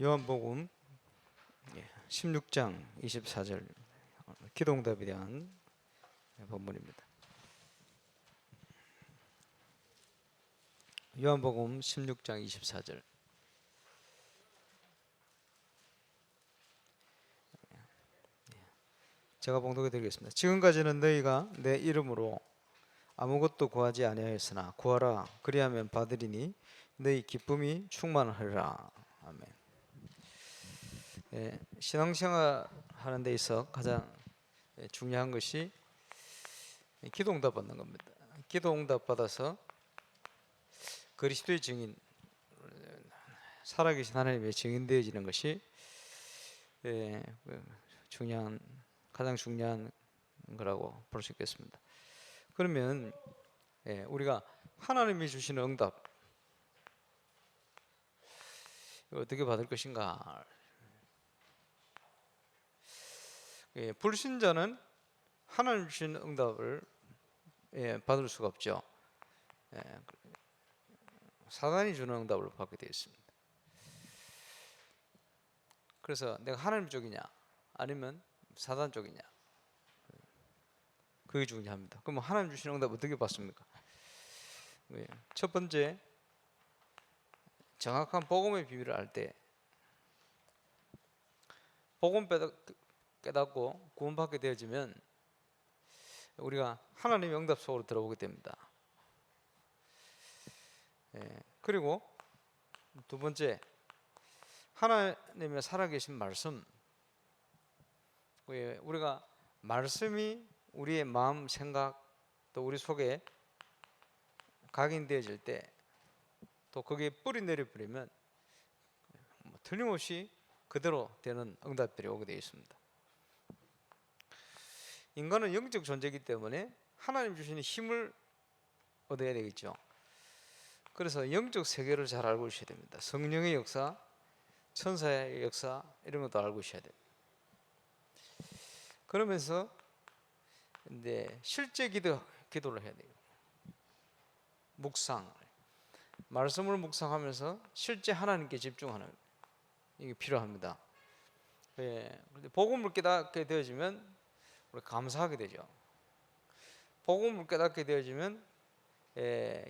요한복음 16장 24절 기도응답에 대한 본문입니다. 요한복음 16장 24절. 제가 봉독해 드리겠습니다. 지금까지는 너희가 내 이름으로 아무것도 구하지 아니하였으나 구하라 그리하면 받으리니 너희 기쁨이 충만하리라. 아멘. 신앙생활 하는 데 있어 가장 중요한 것이 기도응답 받는 겁니다. 기도응답 받아서 그리스도의 증인, 살아계신 하나님의 증인되어지는 것이 가장 중요한 거라고 볼 수 있겠습니다. 그러면 우리가 하나님이 주시는 응답 어떻게 받을 것인가? 불신자는 하나님 주시는 응답을 받을 수가 없죠. 사단이 주는 응답을 받게 되어 있습니다. 그래서 내가 하나님 쪽이냐 아니면 사단 쪽이냐, 그게 중요합니다. 그럼 하나님 주시는 응답 어떻게 받습니까? 첫 번째, 정확한 복음의 비밀을 알 때 복음 깨닫고 구원받게 되어지면 우리가 하나님의 응답 속으로 들어오게 됩니다. 그리고 두 번째, 하나님의 살아계신 말씀, 우리가 말씀이 우리의 마음, 생각 또 우리 속에 각인되어질 때 또 거기에 뿌리 내려버리면 틀림없이 그대로 되는 응답들이 오게 되어 있습니다. 인간은 영적 존재이기 때문에 하나님 주시는 힘을 얻어야 되겠죠. 그래서 영적 세계를 잘 알고 있어야 됩니다. 성령의 역사, 천사의 역사 이런 것도 알고 있어야 됩니다. 그러면서 이제 실제 기도를 해야 돼요. 묵상, 말씀을 묵상하면서 실제 하나님께 집중하는 이게 필요합니다. 복음을 깨닫게 되어지면 우리 감사하게 되죠. 복음을 깨닫게 되어지면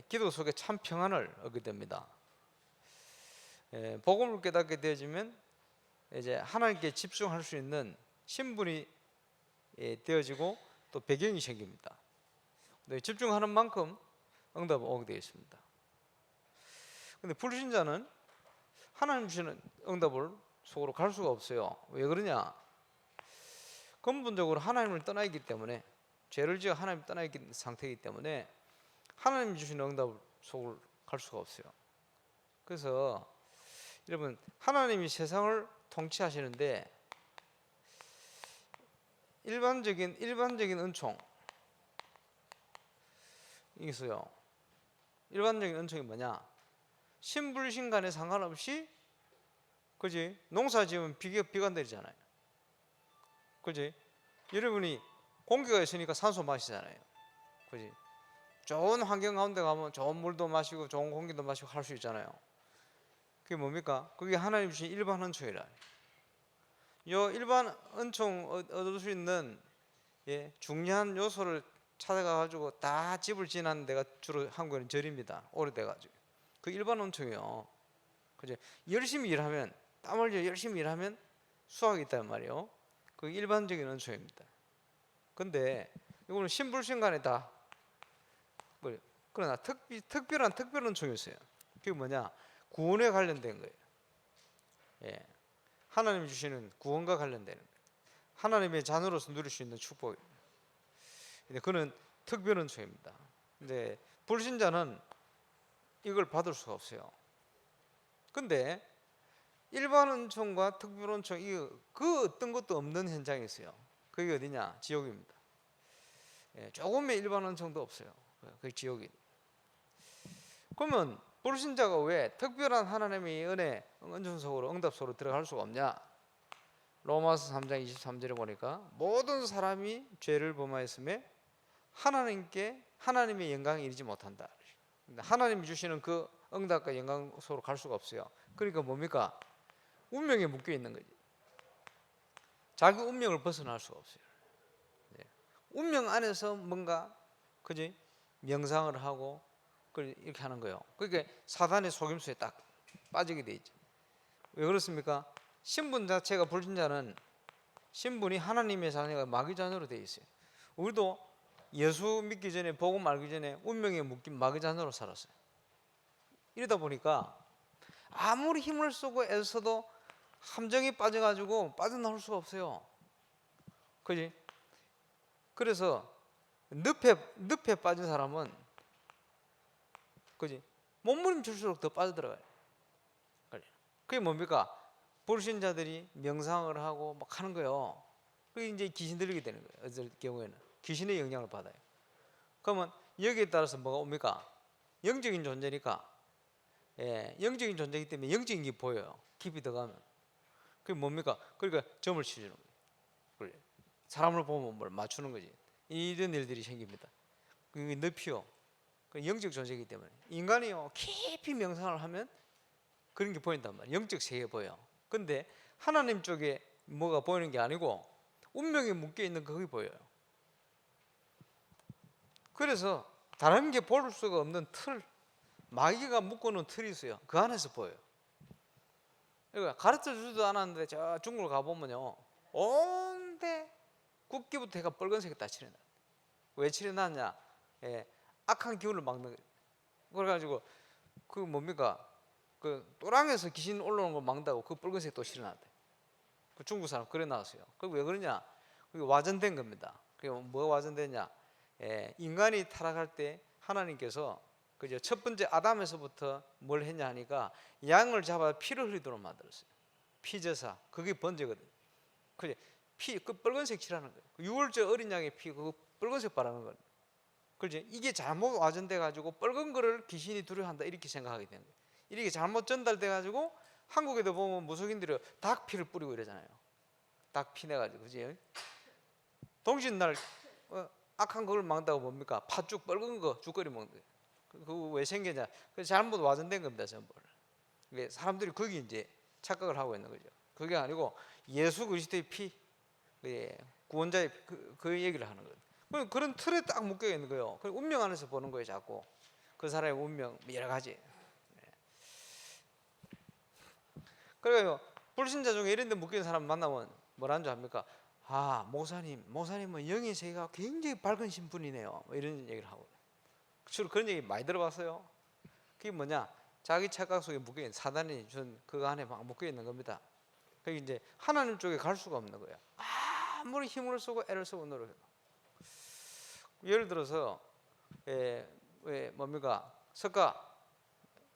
기도 속에 참 평안을 얻게 됩니다. 복음을 깨닫게 되어지면 이제 하나님께 집중할 수 있는 신분이 되어지고 또 배경이 생깁니다. 집중하는 만큼 응답은 오게 되어 있습니다. 근데 불신자는 하나님 주시는 응답을 속으로 갈 수가 없어요. 왜 그러냐? 근본적으로 하나님을 떠나 있기 때문에, 죄를 지어 하나님을 떠나 있는 상태이기 때문에 하나님 주시는 응답 속으로 갈 수가 없어요. 그래서 여러분, 하나님이 세상을 통치하시는데 일반적인 은총이 있어요. 일반적인 은총이 뭐냐? 신불신 간에 상관없이, 그지? 농사 지으면 비가 내리잖아요. 그지? 여러분이 공기가 있으니까 산소 마시잖아요. 그지? 좋은 환경 가운데 가면 좋은 물도 마시고 좋은 공기도 마시고 할 수 있잖아요. 그게 뭡니까? 그게 하나님 주신 일반 은총이라. 요 일반 은총 얻을 수 있는 중요한 요소를 찾아가가지고 다 집을 지난 데가 주로 한국에는 절입니다. 오래돼가지고. 그 일반 은총이요. 그죠? 열심히 일하면, 땀 흘려 열심히 일하면 수확이 있단 말이에요. 그 일반적인 은총입니다. 근데 이거는 신불신간에 다, 그러나 특별한 은총이 있어요. 그게 뭐냐? 구원에 관련된 거예요. 하나님이 주시는 구원과 관련되는 거예요. 하나님의 자녀로서 누릴 수 있는 축복입니다. 근데 그는 특별 은총입니다. 근데 불신자는 이걸 받을 수가 없어요. 근데 일반 은총과 특별 은총, 그 어떤 것도 없는 현장이 있어요. 그게 어디냐? 지옥입니다. 조금의 일반 은총도 없어요. 그게 지옥이. 그러면 불신자가 왜 특별한 하나님의 은혜, 은총 속으로, 응답 속으로 들어갈 수가 없냐? 로마서 3장 23절에 보니까 모든 사람이 죄를 범하였음에 하나님의 영광에 이르지 못한다. 하나님이 주시는 그 응답과 영광 속으로 갈 수가 없어요. 그러니까 뭡니까? 운명에 묶여 있는 거지. 자기 운명을 벗어날 수가 없어요. 운명 안에서 뭔가 그지 명상을 하고 이렇게 하는 거예요. 그러니까 사단의 속임수에 딱 빠지게 돼 있죠. 왜 그렇습니까? 신분 자체가 불신자는 신분이 하나님의 자녀가 마귀 자녀로 되어 있어요. 우리도 예수 믿기 전에 복음 알기 전에 운명에 묶인 마귀 자녀로 살았어요. 이러다 보니까 아무리 힘을 쓰고 애써도 함정에 빠져가지고 빠져나올 수가 없어요. 그지? 그래서 늪에 빠진 사람은 그지? 몸부림칠수록 더 빠져들어가요. 그게 뭡니까? 불신자들이 명상을 하고 막 하는 거예요. 그게 이제 귀신 들리게 되는 거예요. 어쩔 경우에는 귀신의 영향을 받아요. 그러면 여기에 따라서 뭐가 옵니까? 영적인 존재니까, 영적인 존재이기 때문에 영적인 게 보여요. 깊이 들어가면. 그게 뭡니까? 그러니까 점을 치주는 거예요. 사람을 보면 뭘 맞추는 거지. 이런 일들이 생깁니다. 그게 늪이요. 영적 존재이기 때문에 인간이요 깊이 명상을 하면 그런 게 보인단 말이에요. 영적 세계 보여. 근데 하나님 쪽에 뭐가 보이는 게 아니고 운명에 묶여 있는 거기 보여요. 그래서 다른 게 볼 수가 없는 틀, 마귀가 묶어놓은 틀이 있어요. 그 안에서 보여요. 그러니까 가르쳐 주지도 않았는데 저 중국을 가보면요 온데 국기부터 해가 빨간색이 다 칠해놔. 왜 칠해놨냐? 악한 기운을 막는 거예요. 그래가지고 그 뭡니까? 그 또랑에서 귀신 올라오는 걸 막는다고 그 빨간색 또 칠해놨대. 그 중국 사람 그래 나왔어요. 그 왜 그러냐? 그게 와전된 겁니다. 그게 뭐가 와전됐냐? 인간이 타락할 때 하나님께서 그죠 첫 번째 아담에서부터 뭘 했냐 하니까 양을 잡아 피를 흘리도록 만들었어요. 피제사 그게 번제거든. 그래 그 빨간색 칠하는 거예요. 유월절 어린 양의 피 그거 빨간색 바르는 거예요. 그렇지? 이게 잘못 와전돼 가지고 빨간 거를 귀신이 두려워한다 이렇게 생각하게 되는 거예요. 이렇게 잘못 전달돼 가지고 한국에도 보면 무속인들이 닭 피를 뿌리고 이러잖아요. 닭 피 내 가지고 그지? 동짓날 악한 걸 막는다고 뭡니까? 팥죽 빨간 거 죽거리 먹는 거예요. 그거 왜 생겼냐? 그 잘못 와전된 겁니다, 전부. 사람들이 거기 이제 착각을 하고 있는 거죠. 그게 아니고 예수 그리스도의 피, 구원자의 그 얘기를 하는 거예요. 그런 틀에 딱 묶여 있는 거예요. 운명 안에서 보는 거예요, 자꾸. 그 사람의 운명 여러 가지. 그래요. 불신자 중에 이런 데 묶인 사람 만나면 뭐라는 줄 압니까? 아, 목사님은 영의 세계가 굉장히 밝은 신분이네요. 뭐 이런 얘기를 하고. 주로 그런 얘기 많이 들어봤어요. 그게 뭐냐? 자기 착각 속에 묶여 있는 사단이 준 그 안에 막 묶여 있는 겁니다. 그게 이제 하나님 쪽에 갈 수가 없는 거예요. 아무리 힘을 쓰고 애를 쓰고 노력해도. 예를 들어서 뭡니까? 석가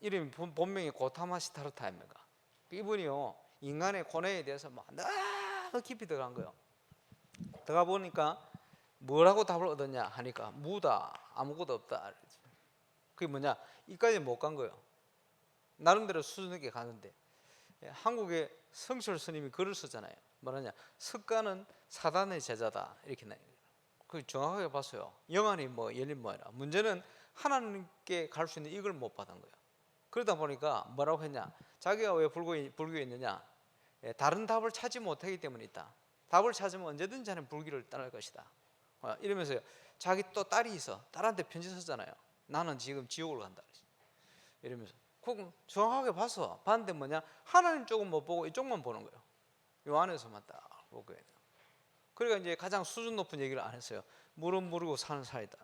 이름이 본명이 고타마 시타르타입니까? 이분이요 인간의 고뇌에 대해서 막 너무 깊이 들어간 거예요. 들어가 보니까 뭐라고 답을 얻었냐 하니까 무다 아무것도 없다. 그게 뭐냐? 이까지 못 간 거예요. 나름대로 수준 있게 가는데 한국의 성철 스님이 글을 썼잖아요. 뭐라냐? 석가는 사단의 제자다 이렇게 나요. 그 정확하게 봤어요. 영안이 뭐 열린 뭐라. 문제는 하나님께 갈 수 있는 이걸 못 받은 거예요. 그러다 보니까 뭐라고 했냐? 자기가 왜 불교에 있느냐? 다른 답을 찾지 못하기 때문에 있다. 답을 찾으면 언제든지 하는 불교를 떠날 것이다. 이러면서요. 자기 또 딸이 있어. 딸한테 편지 썼잖아요. 나는 지금 지옥을 간다. 이러면서. 그거 정확하게 봤는데 뭐냐? 하나님 쪽은 못 보고 이쪽만 보는 거예요. 요 안에서만 딱 보고 해요. 그러니까 이제 가장 수준 높은 얘기를 안 했어요. 물은 모르고 사는 사이다.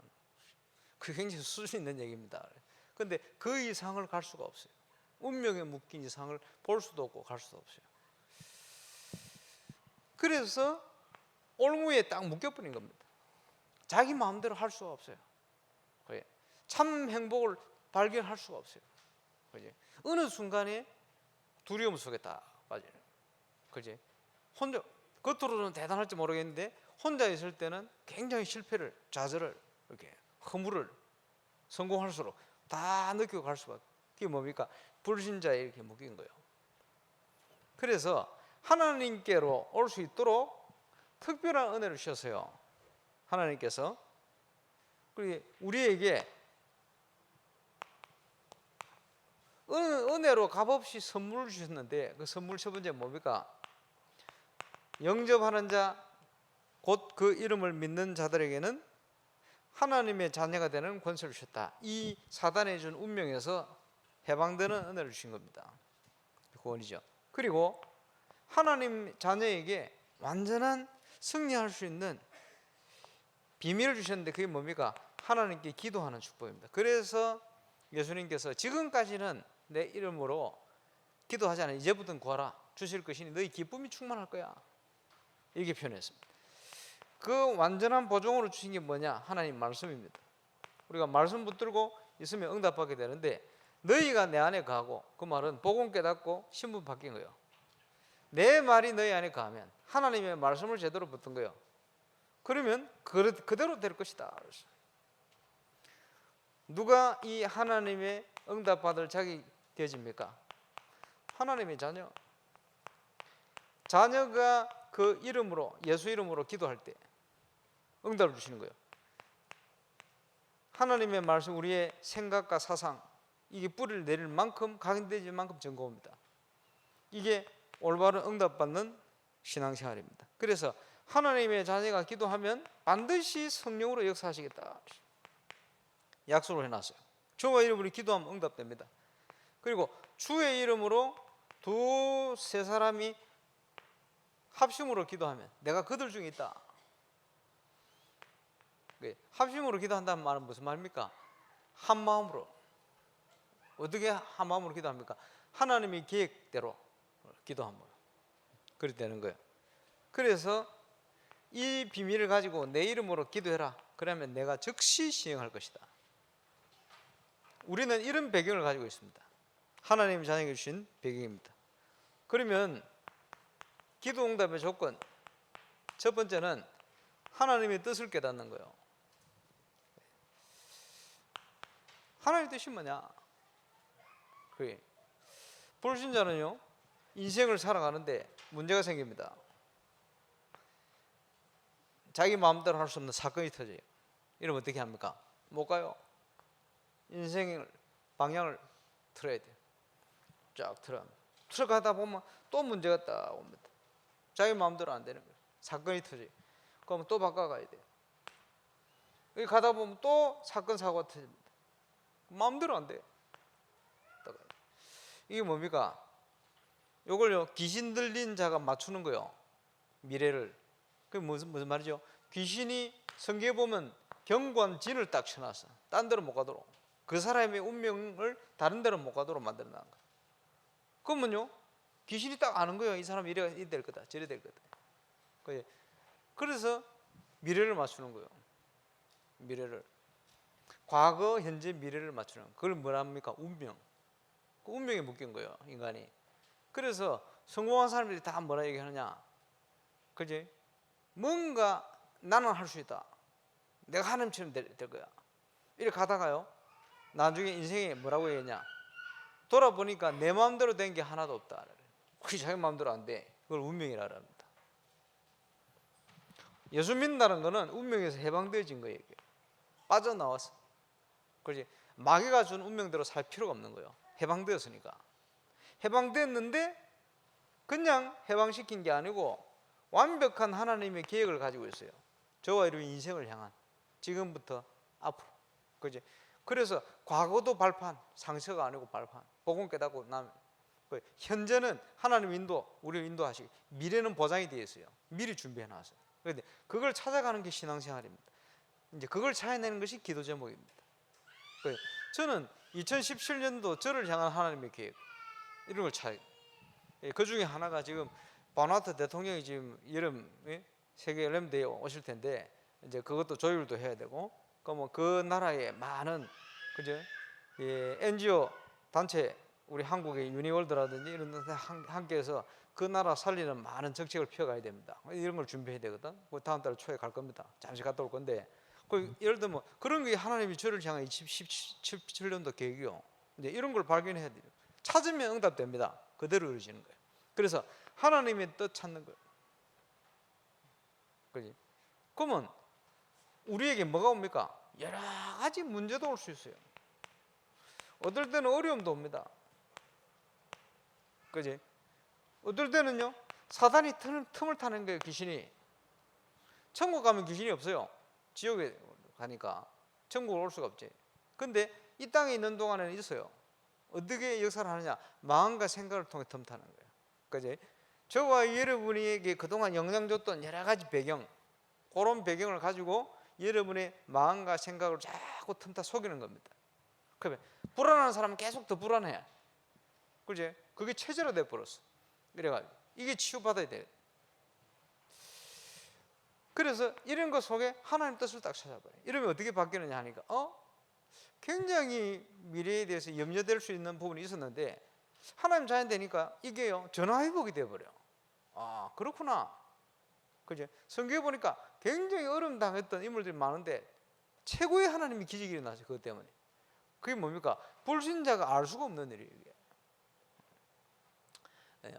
그게 굉장히 수준 있는 얘기입니다. 근데 그 이상을 갈 수가 없어요. 운명에 묶인 이상을 볼 수도 없고 갈 수도 없어요. 그래서 올무에 딱 묶여버린 겁니다. 자기 마음대로 할 수가 없어요. 참 행복을 발견할 수가 없어요. 어느 순간에 두려움 속에 딱 빠져요. 그지? 혼자 겉으로는 대단할지 모르겠는데 혼자 있을 때는 굉장히 실패를 좌절을 이렇게 허물을 성공할수록 다 느끼고 갈 수밖에. 그게 뭡니까? 불신자에 이렇게 묶인 거예요. 그래서 하나님께로 올 수 있도록 특별한 은혜를 주셨어요. 하나님께서 우리에게 은혜로 값없이 선물을 주셨는데 그 선물 첫 번째 뭡니까? 영접하는 자, 곧 그 이름을 믿는 자들에게는 하나님의 자녀가 되는 권세를 주셨다. 이 사단에 준 운명에서 해방되는 은혜를 주신 겁니다. 구원이죠. 그리고 하나님 자녀에게 완전한 승리할 수 있는 비밀을 주셨는데 그게 뭡니까? 하나님께 기도하는 축복입니다. 그래서 예수님께서 지금까지는 내 이름으로 기도하지 않아 이제부터는 구하라 주실 것이니 너희 기쁨이 충만할 거야, 이렇게 표현했습니다. 그 완전한 보증으로 주신 게 뭐냐? 하나님 말씀입니다. 우리가 말씀 붙들고 있으면 응답받게 되는데 너희가 내 안에 거하고, 그 말은 복음 깨닫고 신분 바뀐 거예요. 내 말이 너희 안에 거하면 하나님의 말씀을 제대로 붙든 거예요. 그러면 그대로 될 것이다. 누가 이 하나님의 응답받을 자격이 되어집니까? 하나님의 자녀. 자녀가 그 이름으로, 예수 이름으로 기도할 때 응답을 주시는 거예요. 하나님의 말씀, 우리의 생각과 사상, 이게 뿌리를 내릴 만큼, 각인되질 만큼 증거입니다. 이게 올바른 응답받는 신앙생활입니다. 그래서 하나님의 자녀가 기도하면 반드시 성령으로 역사하시겠다 약속을 해놨어요. 주의 이름으로 기도하면 응답됩니다. 그리고 주의 이름으로 두세 사람이 합심으로 기도하면 내가 그들 중에 있다. 합심으로 기도한다는 말은 무슨 말입니까? 한 마음으로. 어떻게 한 마음으로 기도합니까? 하나님의 계획대로 기도하면 그렇게 되는 거예요. 그래서 이 비밀을 가지고 내 이름으로 기도해라. 그러면 내가 즉시 시행할 것이다. 우리는 이런 배경을 가지고 있습니다. 하나님 자녀에게 주신 배경입니다. 그러면 기도 응답의 조건, 첫 번째는 하나님의 뜻을 깨닫는 거예요. 하나님의 뜻이 뭐냐? 그게 불신자는요, 인생을 살아가는데 문제가 생깁니다. 자기 마음대로 할 수 없는 사건이 터져요. 이러면 어떻게 합니까? 못 가요. 인생을 방향을 틀어야 돼요. 쫙 틀어가다 보면 또 문제가 딱 옵니다. 자기 마음대로 안 되는 거예요. 사건이 터져요. 그러면 또 바꿔가야 돼요. 여기 가다 보면 또 사건 사고가 터집니다. 마음대로 안 돼요. 이게 뭡니까? 이걸요, 귀신 들린 자가 맞추는 거예요. 미래를. 그게 무슨 말이죠? 귀신이 성경에 보면 경관진을 딱 쳐놨어. 딴 데로 못 가도록. 그 사람의 운명을 다른 데로 못 가도록 만들어 놓은 거예요. 그러면요, 귀신이 딱 아는 거예요. 이 사람이 이래 될 거다, 저래 될 거다. 그래서 미래를 맞추는 거예요. 미래를. 과거, 현재, 미래를 맞추는 거예요. 그걸 뭐라 합니까? 운명. 그 운명에 묶인 거예요, 인간이. 그래서 성공한 사람들이 다 뭐라 얘기하느냐? 그지? 뭔가 나는 할 수 있다. 내가 하나님처럼 될 거야. 이렇게 가다가요, 나중에 인생에 뭐라고 얘기했냐? 돌아보니까 내 마음대로 된 게 하나도 없다. 그게 자기 마음대로 안 돼. 그걸 운명이라 합니다. 예수 믿는다는 거는 운명에서 해방되어진 거예요. 빠져나왔어. 그렇지? 마귀가 준 운명대로 살 필요가 없는 거예요. 해방되었으니까. 해방됐는데 그냥 해방시킨 게 아니고 완벽한 하나님의 계획을 가지고 있어요. 저와 여러분 인생을 향한, 지금부터 앞으로. 그렇지? 그래서 과거도 발판, 상처가 아니고 발판. 복음 깨닫고 나면 현재는 하나님 인도, 우리를 인도하시고, 미래는 보장이 되어 있어요. 미리 준비해 놨어요. 그런데 그걸 찾아가는 게 신앙생활입니다. 이제 그걸 찾아내는 것이 기도 제목입니다. 저는 2017년도 저를 향한 하나님의 계획, 이런 걸 찾아요. 그 중에 하나가 지금 바누아투 대통령이 지금 여름 세계 열람대에 오실 텐데, 이제 그것도 조율도 해야 되고, 그러면 그 나라에 많은, 그죠? NGO 단체, 우리 한국의 유니월드라든지 이런 데 함께해서 그 나라 살리는 많은 정책을 펴가야 됩니다. 이런 걸 준비해야 되거든. 다음 달 초에 갈 겁니다. 잠시 갔다 올 건데, 예를 들면 그런 게 하나님이 저를 향한 2017년도 계획이요. 이제 이런 걸 발견해야 돼요. 찾으면 응답됩니다. 그대로 이루어지는 거예요. 그래서 하나님의 뜻 찾는 거예요. 그지? 그러면 우리에게 뭐가 옵니까? 여러 가지 문제도 올 수 있어요. 어떨 때는 어려움도 옵니다. 그지? 어떨 때는요, 사단이 틈을 타는 거예요, 귀신이. 천국 가면 귀신이 없어요. 지옥에 가니까 천국을 올 수가 없지. 근데 이 땅에 있는 동안에는 있어요. 어떻게 역사를 하느냐? 마음과 생각을 통해 틈타는 거예요. 그지? 저와 여러분에게 그동안 영향 줬던 여러 가지 배경, 그런 배경을 가지고 여러분의 마음과 생각을 자꾸 틈타 속이는 겁니다. 그러면 불안한 사람은 계속 더 불안해. 그지? 그게 체질화돼 버렸어. 그래가지고 이게 치유받아야 돼. 그래서 이런 것 속에 하나님 뜻을 딱 찾아봐요. 이러면 어떻게 바뀌느냐 하니까 굉장히 미래에 대해서 염려될 수 있는 부분이 있었는데 하나님 자연 되니까 이게요 전화위복이 돼버려. 아 그렇구나. 그죠? 성경에 보니까 굉장히 어려움 당했던 인물들이 많은데 최고의 하나님이 기적이 일어나죠. 그것 때문에. 그게 뭡니까? 불신자가 알 수가 없는 일이에요.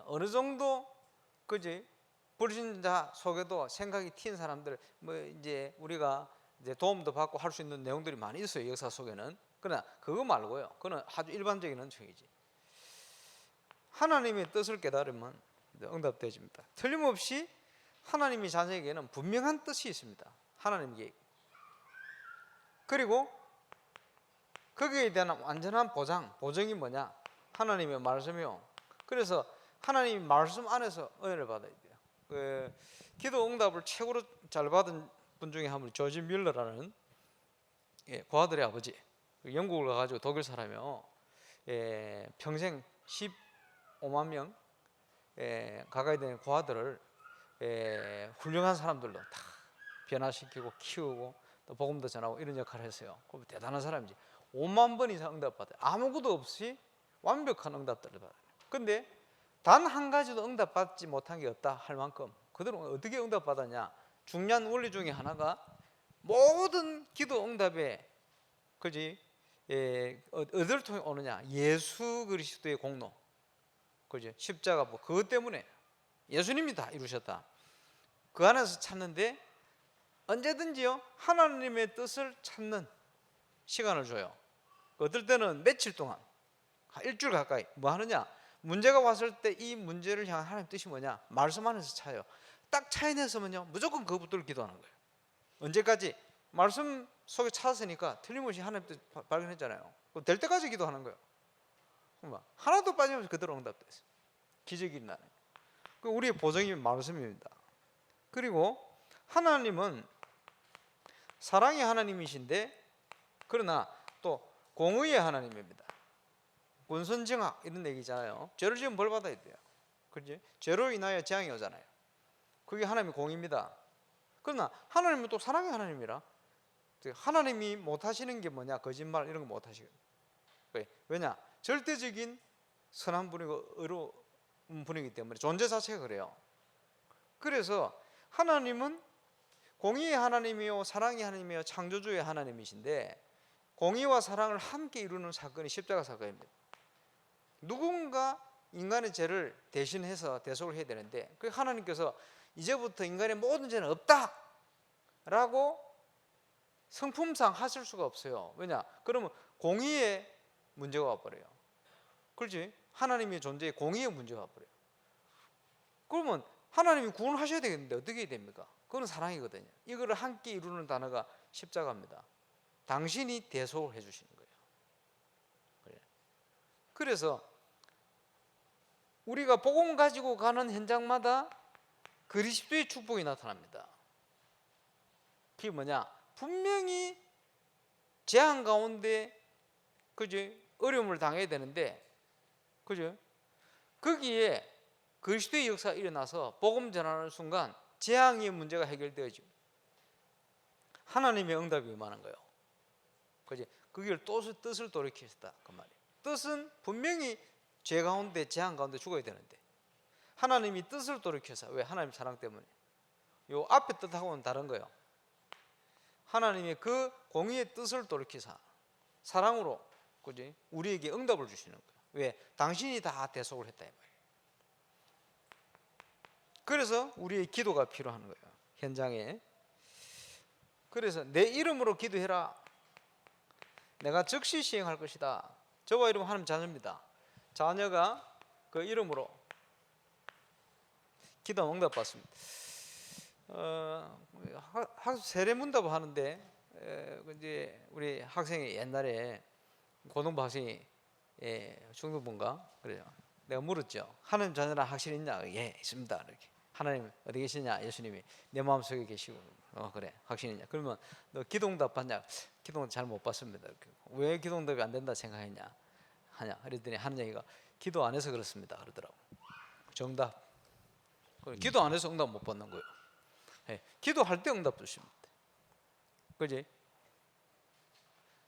어느 정도 그지? 불신자 속에도 생각이 튄 사람들 뭐 이제 우리가 이제 도움도 받고 할 수 있는 내용들이 많이 있어요. 역사 속에는. 그러나 그거 말고요. 그건 아주 일반적인 은총이지. 하나님의 뜻을 깨달으면 응답되어집니다. 틀림없이 하나님이 자녀에게는 분명한 뜻이 있습니다. 하나님 계획. 그리고 거기에 대한 완전한 보정이 뭐냐? 하나님의 말씀이요. 그래서 하나님의 말씀 안에서 은혜를 받아야 돼요. 그 기도 응답을 최고로 잘 받은 분 중에 한 분이 조지 밀러라는 고아들의 아버지. 영국을 가가지고 독일 사람이요. 평생 15만 명 가까이 되는 고아들을 훌륭한 사람들로 다 변화시키고 키우고 또 복음도 전하고 이런 역할을 했어요. 그럼 대단한 사람이지. 5만 번 이상 응답받아요. 아무것도 없이 완벽한 응답들을 받아요. 근데 단 한 가지도 응답받지 못한 게 없다 할 만큼 그들은 어떻게 응답받았냐? 중요한 원리 중에 하나가 모든 기도 응답에 그지 어디를 통해 오느냐? 예수 그리스도의 공로, 그지? 십자가 뭐 그것 때문에 예수님이 다 이루셨다. 그 안에서 찾는데 언제든지요 하나님의 뜻을 찾는 시간을 줘요. 어떨 때는 며칠 동안, 일주일 가까이 뭐 하느냐? 문제가 왔을 때 이 문제를 향한 하나님 뜻이 뭐냐? 말씀 안에서 찾아요. 딱 차이내서면요 무조건 그거 붙들고 기도하는 거예요. 언제까지? 말씀 속에 찾았으니까 틀림없이 하나님 뜻 발견했잖아요. 될 때까지 기도하는 거예요. 하나도 빠짐없이 그대로 응답됐어요. 기적이 일어나는. 우리의 보정이 말씀입니다. 그리고 하나님은 사랑의 하나님이신데 그러나 또 공의의 하나님입니다. 권선징악 이런 얘기잖아요. 죄를 지으면 벌 받아야 돼요. 그렇지? 죄로 인하여 재앙이 오잖아요. 그게 하나님의 공의입니다. 그러나 하나님은 또 사랑의 하나님이라 하나님이 못하시는 게 뭐냐? 거짓말 이런 거 못하시거든요. 왜냐? 절대적인 선한 분이고 의로운 분이기 때문에 존재 자체가 그래요. 그래서 하나님은 공의의 하나님이요 사랑의 하나님이요 창조주의 하나님이신데 공의와 사랑을 함께 이루는 사건이 십자가 사건입니다. 누군가 인간의 죄를 대신해서 대속을 해야 되는데 그 하나님께서 이제부터 인간의 모든 죄는 없다 라고 성품상 하실 수가 없어요. 왜냐? 그러면 공의의 문제가 와버려요. 그렇지? 하나님의 존재에 공의의 문제가 와버려요. 그러면 하나님이 구원하셔야 되겠는데 어떻게 해야 됩니까? 그건 사랑이거든요. 이거를 함께 이루는 단어가 십자가입니다. 당신이 대속을 해주시는 거예요. 그래서 우리가 복음 가지고 가는 현장마다 그리스도의 축복이 나타납니다. 그게 뭐냐? 분명히 재앙 가운데 그죠? 어려움을 당해야 되는데 그죠? 거기에 그리스도의 역사가 일어나서 복음 전하는 순간 재앙의 문제가 해결되어지고 하나님의 응답이 임하는 거예요. 그지? 그걸 뜻을 돌이켰다 그 말이에요. 뜻은 분명히 죄 가운데 재앙 가운데 죽어야 되는데 하나님이 뜻을 돌이켜서 왜? 하나님 사랑 때문에. 요 앞에 뜻하고는 다른 거예요. 하나님의 그 공의의 뜻을 돌이켜서 사랑으로 그지? 우리에게 응답을 주시는 거예요. 왜? 당신이 다 대속을 했다 이 말이에요. 그래서 우리의 기도가 필요한 거예요. 현장에. 그래서 내 이름으로 기도해라. 내가 즉시 시행할 것이다. 저와 여러분 하나님 자녀입니다. 자녀가 그 이름으로 기도 응답 받습니다. 세례문답 하는데 이제 우리 학생이 옛날에 고등부 학생이 중등부인가 그래요. 내가 물었죠. 하나님 자녀라 확실히 있냐? 예, 있습니다. 이렇게. 하나님 어디 계시냐? 예수님이 내 마음속에 계시고. 그래, 확실히 있냐? 그러면 너 기도응답 받냐? 기도응답 잘 못 받습니다. 이렇게. 왜 기도응답이 안 된다 생각했냐? 하냐? 그랬더니 하는 얘기가 기도 안 해서 그렇습니다. 그러더라고. 정답. 기도 안 해서 응답 못 받는 거예요. 예, 기도할 때 응답 주십니다. 그지?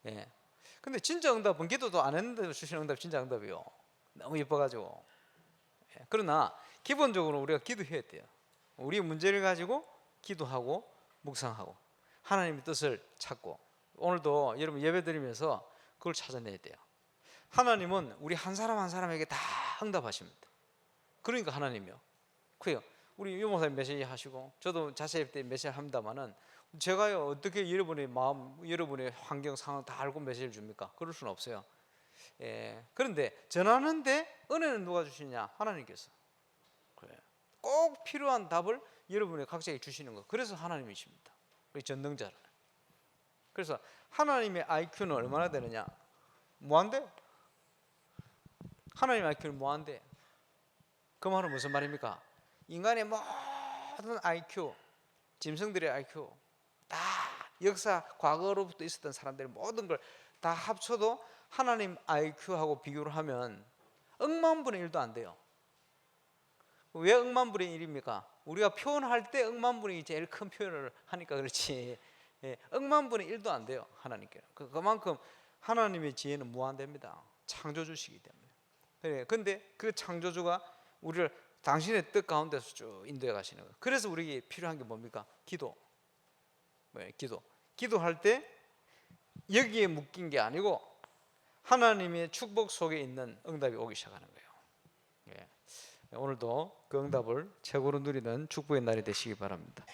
예. 근데 진짜 응답은 기도도 안 했는데도 주시는 응답 진짜 응답이요. 너무 예뻐가지고. 예. 그러나 기본적으로 우리가 기도해야 돼요. 우리의 문제를 가지고 기도하고 묵상하고 하나님의 뜻을 찾고 오늘도 여러분 예배 드리면서 그걸 찾아내야 돼요. 하나님은 우리 한 사람 한 사람에게 다 응답하십니다. 그러니까 하나님이요. 그래요. 우리 유목사님 메시지 하시고 저도 자세히 때 메시지 합니다만은 제가요 어떻게 여러분의 마음, 여러분의 환경 상황 다 알고 메시지를 줍니까? 그럴 수는 없어요. 예. 그런데 전하는데 은혜는 누가 주시냐? 하나님께서. 그래요. 꼭 필요한 답을 여러분의 각자에게 주시는 거. 그래서 하나님이십니다. 우리 전능자를. 그래서 하나님의 IQ는 얼마나 되느냐? 무한대. 하나님의 IQ는 무한대. 그 말은 무슨 말입니까? 인간의 모든 IQ, 짐승들의 IQ, 다 역사 과거로부터 있었던 사람들의 모든 걸 다 합쳐도 하나님 IQ하고 비교를 하면 억만분의 1도 안 돼요. 왜 억만분의 1입니까? 우리가 표현할 때 억만분의 1이 제일 큰 표현을 하니까 그렇지. 예, 억만분의 1도 안 돼요. 하나님께. 그만큼 하나님의 지혜는 무한대입니다. 창조주시기 때문에. 그래. 근데 그 창조주가 우리를 당신의 뜻 가운데서 쭉 인도해 가시는 거예요. 그래서 우리에게 필요한 게 뭡니까? 기도. 기도. 기도할 때 여기에 묶인 게 아니고 하나님의 축복 속에 있는 응답이 오기 시작하는 거예요. 예. 오늘도 그 응답을 최고로 누리는 축복의 날이 되시기 바랍니다.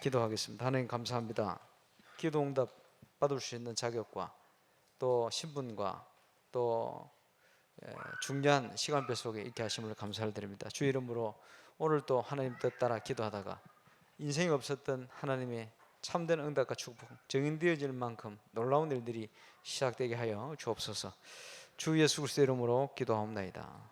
기도하겠습니다. 하나님 감사합니다. 기도 응답 받을 수 있는 자격과 또 신분과 또 중요한 시간표 속에 있게 하심을 감사를 드립니다. 주 이름으로 오늘 또 하나님 뜻 따라 기도하다가 인생이 없었던 하나님의 참된 응답과 축복 증인되어질 만큼 놀라운 일들이 시작되게 하여 주옵소서. 주 예수 그리스도 이름으로 기도하옵나이다.